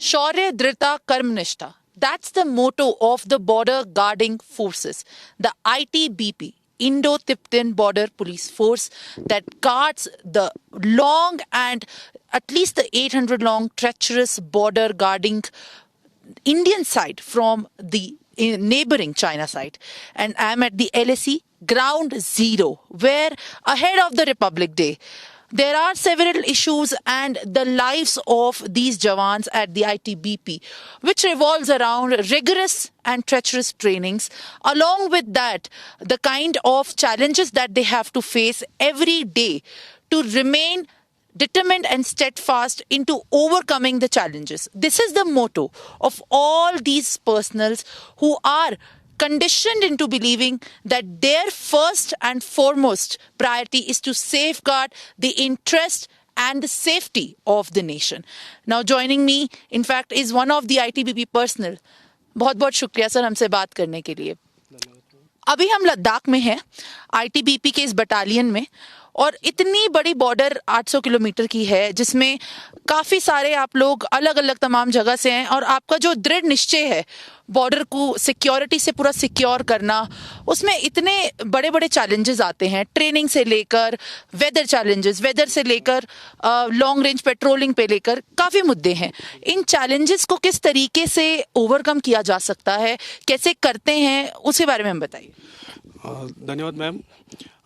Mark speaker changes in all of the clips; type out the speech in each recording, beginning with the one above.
Speaker 1: Shaurya, Dhrita, Karmnishta. That's the motto of the border guarding forces, the ITBP, Indo-Tibetan Border Police Force, that guards the long and at least the 800 long treacherous border guarding Indian side from the neighboring China side. And I'm at the LSE Ground Zero, where ahead of the Republic Day, there are several issues and the lives of these jawans at the ITBP, which revolves around rigorous and treacherous trainings. Along with that, the kind of challenges that they have to face every day to remain determined and steadfast into overcoming the challenges. This is the motto of all these personals who are conditioned into believing that their first and foremost priority is to safeguard the interest and the safety of the nation. Now joining me, in fact, is one of the ITBP personnel. बहुत बहुत शुक्रिया sir हमसे बात करने के लिए. अभी हम लद्दाख में हैं, ITBP के इस बटालियन में, और इतनी बड़ी बॉर्डर 800 किलोमीटर की है जिसमें काफ़ी सारे आप लोग अलग अलग तमाम जगह से हैं, और आपका जो दृढ़ निश्चय है बॉर्डर को सिक्योरिटी से पूरा सिक्योर करना, उसमें इतने बड़े बड़े चैलेंजेस आते हैं, ट्रेनिंग से लेकर वेदर चैलेंजेस, वेदर से लेकर लॉन्ग रेंज पेट्रोलिंग पे लेकर काफ़ी मुद्दे हैं. इन चैलेंजेस को किस तरीके से ओवरकम किया जा सकता है, कैसे करते हैं, उसके बारे में हम बताइए.
Speaker 2: धन्यवाद मैम.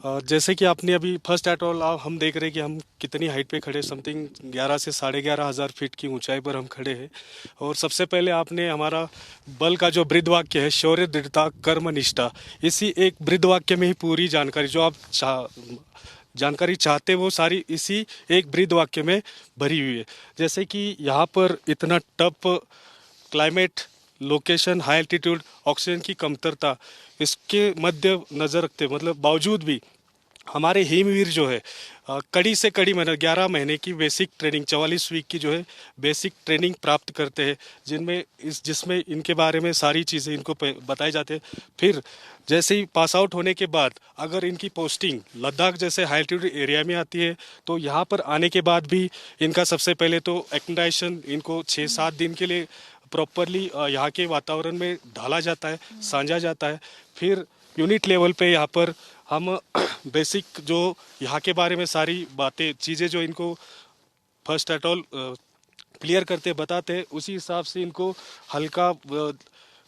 Speaker 2: जैसे कि आपने अभी फर्स्ट एट ऑल हम देख रहे हैं कि हम कितनी हाइट पे खड़े, समथिंग 11 से 11,500 फीट की ऊंचाई पर हम खड़े हैं. और सबसे पहले आपने हमारा बल का जो बृहद वाक्य है, शौर्य, दृढ़ता, कर्मनिष्ठा, इसी एक बृहद वाक्य में ही पूरी जानकारी जो आप जानकारी चाहते हैं वो सारी इसी एक बृहद वाक्य में भरी हुई है. जैसे कि यहाँ पर इतना tough climate, location, high altitude, oxygen की कमतरता, इसके मध्य नज़र रखते मतलब बावजूद भी हमारे हिमवीर जो है कड़ी से कड़ी मेहनत 11 महीने की बेसिक ट्रेनिंग, 44 वीक की जो है बेसिक ट्रेनिंग प्राप्त करते हैं, जिसमें इनके बारे में सारी चीज़ें इनको बताई जाती है. फिर जैसे ही पास आउट होने के बाद अगर इनकी पोस्टिंग लद्दाख जैसे हाई एल्टीट्यूड एरिया में आती है तो यहाँ पर आने के बाद भी इनका सबसे पहले तो एक्कोमोडेशन इनको 6-7 दिन के लिए प्रॉपरली यहाँ के वातावरण में ढाला जाता है, साझा जाता है. फिर यूनिट लेवल पे यहाँ पर हम बेसिक जो यहाँ के बारे में सारी बातें, चीज़ें जो इनको फर्स्ट एट ऑल क्लियर करते बताते हैं, उसी हिसाब से इनको हल्का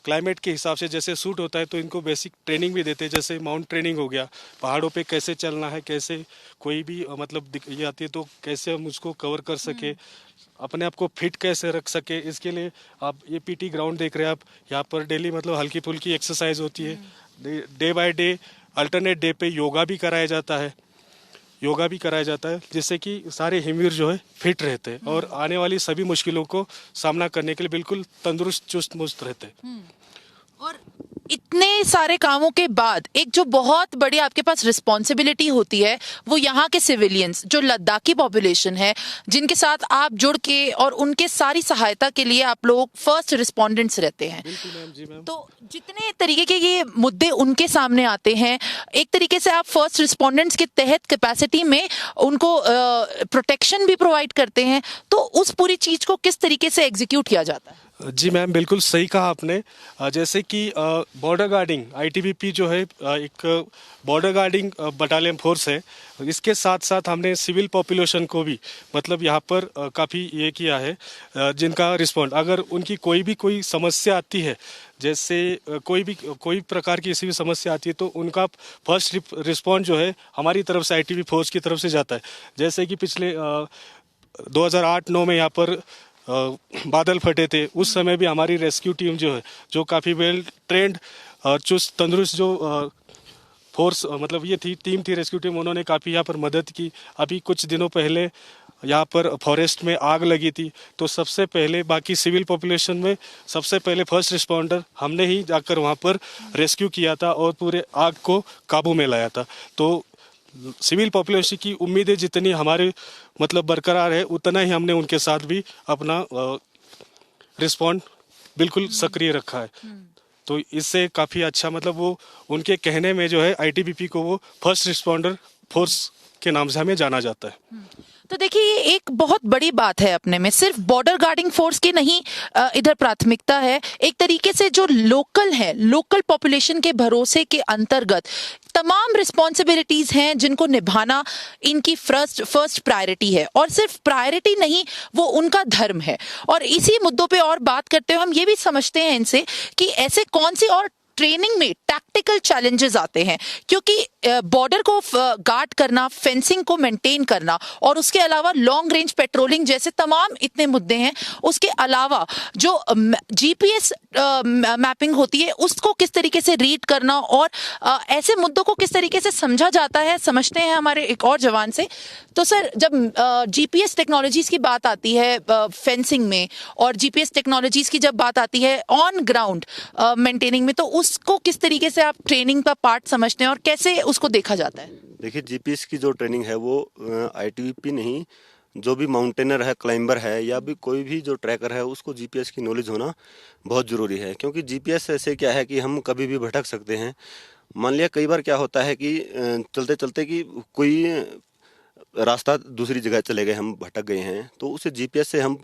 Speaker 2: क्लाइमेट के हिसाब से जैसे सूट होता है तो इनको बेसिक ट्रेनिंग भी देते हैं. जैसे माउंट ट्रेनिंग हो गया, पहाड़ों पे कैसे चलना है, कैसे कोई भी मतलब ये आती है तो कैसे हम उसको कवर कर सके, अपने आप को फिट कैसे रख सके. इसके लिए आप ये पीटी ग्राउंड देख रहे हैं आप, यहाँ पर डेली मतलब हल्की फुल्की एक्सरसाइज होती है. Day by day alternate day पे योगा भी कराया जाता है, जिससे कि सारे हिमवीर जो है फिट रहते हैं और आने वाली सभी मुश्किलों को सामना करने के लिए बिल्कुल तंदुरुस्त, चुस्त मुस्त रहते हैं.
Speaker 1: और इतने सारे कामों के बाद एक जो बहुत बड़ी आपके पास रिस्पॉन्सिबिलिटी होती है वो यहाँ के सिविलियंस, जो लद्दाखी पॉपुलेशन है, जिनके साथ आप जुड़ के और उनके सारी सहायता के लिए आप लोग फर्स्ट रिस्पोंडेंट्स रहते हैं.
Speaker 2: जी मैम.
Speaker 1: तो जितने तरीके के ये मुद्दे उनके सामने आते हैं, एक तरीके से आप फर्स्ट रिस्पोंडेंट्स के तहत कैपेसिटी में उनको प्रोटेक्शन भी प्रोवाइड करते हैं. तो उस पूरी चीज को किस तरीके से एग्जीक्यूट किया जाता है?
Speaker 2: जी मैम, बिल्कुल सही कहा आपने. जैसे कि बॉर्डर गार्डिंग आईटीबीपी जो है एक बॉर्डर गार्डिंग बटालियन फोर्स है, इसके साथ साथ हमने सिविल पॉपुलेशन को भी मतलब यहाँ पर काफ़ी ये किया है, जिनका रिस्पॉन्ड अगर उनकी कोई समस्या आती है, जैसे कोई प्रकार की किसी भी समस्या आती है तो उनका फर्स्ट रिस्पॉन्ड जो है हमारी तरफ से आईटीबी फोर्स की तरफ से जाता है. जैसे कि पिछले 2008-9 में यहाँ पर बादल फटे थे, उस समय भी हमारी रेस्क्यू टीम जो है, जो काफ़ी वेल ट्रेंड चुस्त तंदुरुस्त जो फोर्स मतलब ये टीम थी रेस्क्यू टीम, उन्होंने काफ़ी यहाँ पर मदद की. अभी कुछ दिनों पहले यहाँ पर फॉरेस्ट में आग लगी थी, तो सबसे पहले बाकी सिविल पॉपुलेशन में सबसे पहले फर्स्ट रिस्पॉन्डर हमने ही जाकर वहाँ पर रेस्क्यू किया था और पूरे आग को काबू में लाया था. तो सिविल पॉपुलेशन की उम्मीदें जितनी हमारे मतलब बरकरार है, उतना ही हमने उनके साथ भी अपना रिस्पॉन्ड बिल्कुल सक्रिय रखा है. तो इससे काफ़ी अच्छा मतलब वो उनके कहने में जो है आईटीबीपी को वो फर्स्ट रिस्पॉन्डर फोर्स के नाम से हमें जाना जाता है.
Speaker 1: तो देखिए ये एक बहुत बड़ी बात है अपने में, सिर्फ बॉर्डर गार्डिंग फोर्स की नहीं इधर प्राथमिकता है। एक तरीके से जो लोकल है, लोकल पॉपुलेशन के भरोसे के अंतर्गत तमाम रिस्पॉन्सिबिलिटीज हैं जिनको निभाना इनकी फर्स्ट प्रायोरिटी है, और सिर्फ प्रायोरिटी नहीं, वो उनका धर्म है। और इसी मुद्दों पे और बात करते हुए हम ये भी समझते हैं इनसे कि ऐसे कौन सी और ट्रेनिंग में टैक्टिकल चैलेंजेस आते हैं, क्योंकि बॉर्डर को गार्ड करना, फेंसिंग को मेंटेन करना और उसके अलावा लॉन्ग रेंज पेट्रोलिंग जैसे तमाम इतने मुद्दे हैं। उसके अलावा जो जीपीएस मैपिंग होती है उसको किस तरीके से रीड करना और ऐसे मुद्दों को किस तरीके से समझा जाता है, समझते हैं हमारे एक और जवान से। तो सर, जब जीपीएस टेक्नोलॉजीज की बात आती है फेंसिंग में और जीपीएस टेक्नोलॉजीज की जब बात आती है ऑन ग्राउंड मेंटेनिंग में, तो उसको किस तरीके से आप ट्रेनिंग का पार्ट समझते हैं और कैसे उसको देखा जाता है?
Speaker 3: देखिए, जीपीएस की जो ट्रेनिंग है वो आईटीबीपी नहीं, जो भी माउंटेनर है, क्लाइंबर है या भी कोई भी जो ट्रैकर है उसको जीपीएस की नॉलेज होना बहुत ज़रूरी है। क्योंकि जीपीएस ऐसे क्या है कि हम कभी भी भटक सकते हैं। मान लिया कई बार क्या होता है कि चलते चलते कि कोई रास्ता दूसरी जगह चले गए, हम भटक गए हैं, तो उसे जीपीएस से हम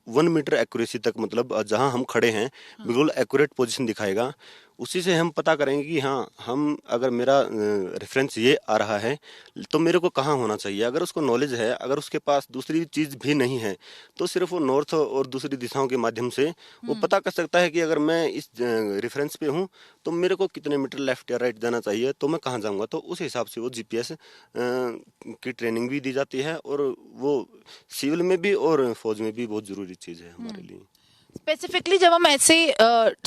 Speaker 3: 1 मीटर एक्यूरेसी तक, मतलब जहां हम खड़े हैं बिल्कुल एक्यूरेट पोजीशन दिखाएगा। उसी से हम पता करेंगे कि हाँ, हम अगर मेरा रेफरेंस ये आ रहा है तो मेरे को कहाँ होना चाहिए। अगर उसको नॉलेज है, अगर उसके पास दूसरी चीज़ भी नहीं है, तो सिर्फ वो नॉर्थ और दूसरी दिशाओं के माध्यम से वो पता कर सकता है कि अगर मैं इस रेफरेंस पे हूँ तो मेरे को कितने मीटर लेफ्ट या राइट जाना चाहिए, तो मैं कहाँ जाऊँगा। तो उस हिसाब से वो जीपीएस की ट्रेनिंग भी दी जाती है, और वो सिविल में भी और फौज में भी बहुत ज़रूरी चीज़ है हमारे लिए।
Speaker 1: स्पेसिफिकली जब हम ऐसे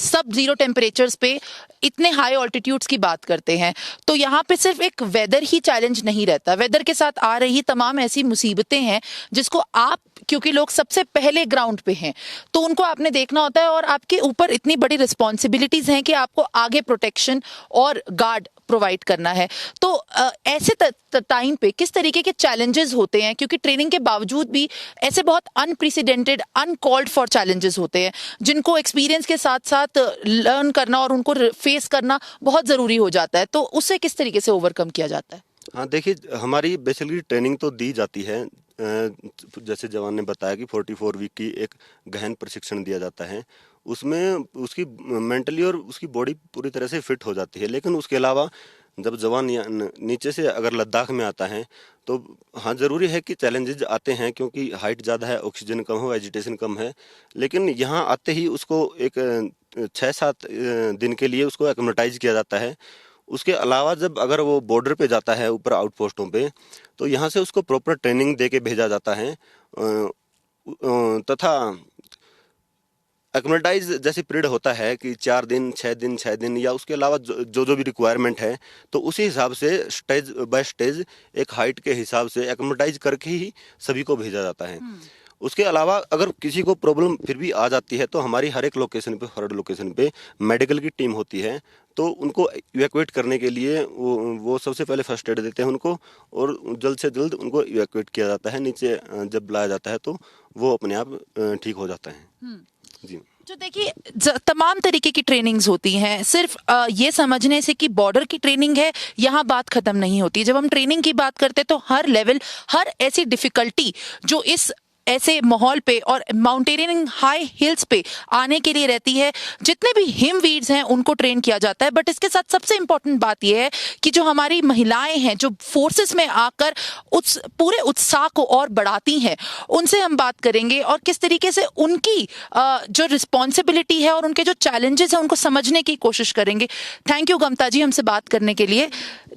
Speaker 1: सब जीरो टेम्परेचर्स पे इतने हाई ऑल्टीट्यूड्स की बात करते हैं, तो यहाँ पे सिर्फ एक वेदर ही चैलेंज नहीं रहता, वेदर के साथ आ रही तमाम ऐसी मुसीबतें हैं जिसको आप, क्योंकि लोग सबसे पहले ग्राउंड पे हैं, तो उनको आपने देखना होता है और आपके ऊपर इतनी बड़ी रिस्पॉन्सिबिलिटीज हैं कि आपको आगे प्रोटेक्शन और गार्ड प्रोवाइड करना है। तो ऐसे टाइम पे किस तरीके के चैलेंजेस होते हैं, क्योंकि ट्रेनिंग के बावजूद भी ऐसे बहुत अनप्रेसिडेंटेड, अनकॉल्ड फॉर चैलेंजेस होते हैं जिनको एक्सपीरियंस के साथ साथ लर्न करना और उनको फेस करना बहुत जरूरी हो जाता है, तो उससे किस तरीके से ओवरकम किया जाता है?
Speaker 3: हाँ, देखिए, हमारी बेसिकली ट्रेनिंग तो दी जाती है। जैसे जवान ने बताया कि 44 वीक की एक गहन प्रशिक्षण दिया जाता है। उसमें उसकी मेंटली और उसकी बॉडी पूरी तरह से फिट हो जाती है। लेकिन उसके अलावा जब जवान नीचे से अगर लद्दाख में आता है तो हाँ, ज़रूरी है कि चैलेंजेस आते हैं, क्योंकि हाइट ज़्यादा है, ऑक्सीजन कम है, वेजिटेशन कम है। लेकिन यहाँ आते ही उसको एक 6-7 दिन के लिए उसको एक्लेमेटाइज किया जाता है। उसके अलावा जब अगर वो बॉर्डर पे जाता है ऊपर आउटपोस्टों पे, तो यहाँ से उसको प्रॉपर ट्रेनिंग दे के भेजा जाता है। तथा एक्लेमेटाइज जैसे पीरियड होता है कि 4 दिन, 6 दिन या उसके अलावा जो भी रिक्वायरमेंट है, तो उसी हिसाब से स्टेज बाय स्टेज एक हाइट के हिसाब से एक्लेमेटाइज करके ही सभी को भेजा जाता है। उसके अलावा अगर किसी को प्रॉब्लम फिर भी आ जाती है तो हमारी हर एक लोकेशन पे, हर लोकेशन पे मेडिकल की टीम होती है, तो उनको इवैक्यूएट करने के लिए वो सबसे पहले फर्स्ट एड देते हैं उनको, और जल्द से जल्द उनको इवैक्यूएट किया जाता है। नीचे जब लाया जाता है तो वो अपने आप ठीक हो जाता है। जी।
Speaker 1: जो देखिए, तमाम तरीके की ट्रेनिंग्स होती हैं, सिर्फ ये समझने से कि बॉर्डर की ट्रेनिंग है यहाँ बात खत्म नहीं होती। जब हम ट्रेनिंग की बात करते हैं तो हर लेवल, हर ऐसी डिफिकल्टी जो इस ऐसे माहौल पे और माउंटेनियरिंग हाई हिल्स पे आने के लिए रहती है, जितने भी हिमवीर्स हैं उनको ट्रेन किया जाता है। बट इसके साथ सबसे इंपॉर्टेंट बात यह है कि जो हमारी महिलाएं हैं जो फोर्सेस में आकर उस पूरे उत्साह को और बढ़ाती हैं, उनसे हम बात करेंगे और किस तरीके से उनकी जो रिस्पॉन्सिबिलिटी है और उनके जो चैलेंजेस हैं उनको समझने की कोशिश करेंगे। थैंक यू गमता जी हमसे बात करने के लिए।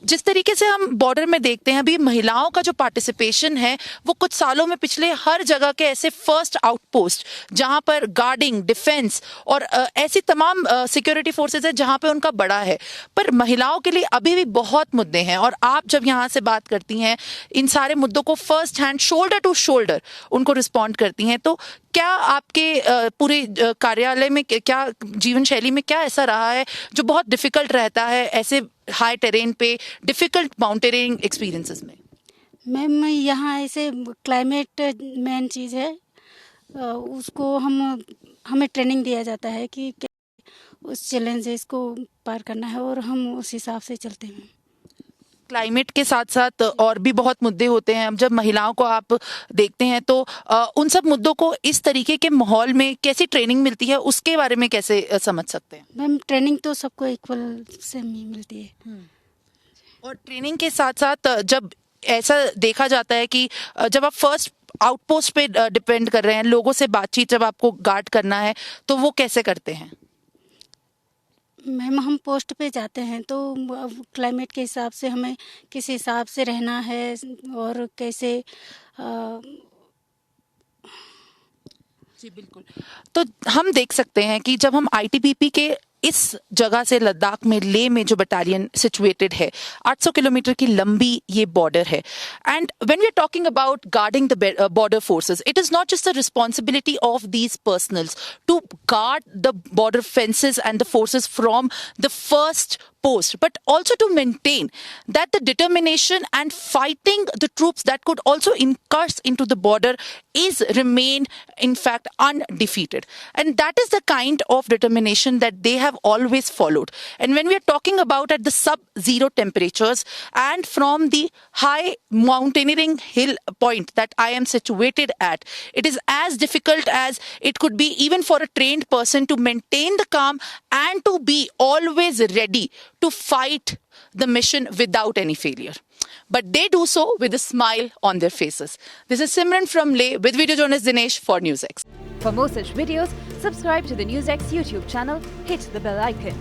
Speaker 1: जिस तरीके से हम बॉर्डर में देखते हैं अभी महिलाओं का जो पार्टिसिपेशन है वो कुछ सालों में पिछले हर जगह के ऐसे फर्स्ट आउटपोस्ट जहां पर गार्डिंग, डिफेंस और ऐसी तमाम सिक्योरिटी फोर्सेस है जहां पे उनका बड़ा है, पर महिलाओं के लिए अभी भी बहुत मुद्दे हैं। और आप जब यहां से बात करती हैं इन सारे मुद्दों को first hand, shoulder to shoulder उनको रिस्पॉन्ड करती हैं, तो क्या आपके पूरे कार्यालय में, क्या जीवन शैली में क्या ऐसा रहा है जो बहुत डिफिकल्ट रहता है ऐसे हाई टेरेन पे, डिफिकल्ट माउंटेनियरिंग एक्सपीरियंसेस में?
Speaker 4: मैम, यहाँ ऐसे क्लाइमेट मेन चीज़ है, उसको हमें ट्रेनिंग दिया जाता है कि उस चैलेंजेस को पार करना है और हम उस हिसाब से चलते हैं।
Speaker 1: क्लाइमेट के साथ साथ और भी बहुत मुद्दे होते हैं। अब जब महिलाओं को आप देखते हैं तो उन सब मुद्दों को इस तरीके के माहौल में कैसी ट्रेनिंग मिलती है, उसके बारे में कैसे समझ सकते हैं?
Speaker 4: मैम ट्रेनिंग तो सबको इक्वल सेम ही मिलती है।
Speaker 1: और ट्रेनिंग के साथ साथ जब ऐसा देखा जाता है कि जब आप फर्स्ट आउटपोस्ट पे डिपेंड कर रहे हैं, लोगों से बातचीत जब आपको गार्ड करना है, तो वो कैसे करते हैं?
Speaker 4: मैम हम पोस्ट पे जाते हैं तो अब क्लाइमेट के हिसाब से हमें किस हिसाब से रहना है और कैसे
Speaker 1: जी बिल्कुल। तो हम देख सकते हैं कि जब हम आईटीबीपी के इस जगह से लद्दाख में, लेह में जो बटालियन सिचुएटेड है, 800 किलोमीटर की लंबी ये बॉर्डर है। And when we are talking about guarding the border forces, it is not just the responsibility of these personnels to guard the border fences and the forces from the first post, but also to maintain that the determination and fighting the troops that could also incurse into the border is remain in fact undefeated, and that is the kind of determination that they have always followed. And when we are talking about at the sub-zero temperatures and from the high mountaineering hill point that I am situated at, it is as difficult as it could be even for a trained person to maintain the calm and to be always ready to fight the mission without any failure. But they do so with a smile on their faces. This is Simran from Leh with video journalist Dinesh for NewsX.
Speaker 5: For more such videos, subscribe to the NewsX YouTube channel, hit the bell icon.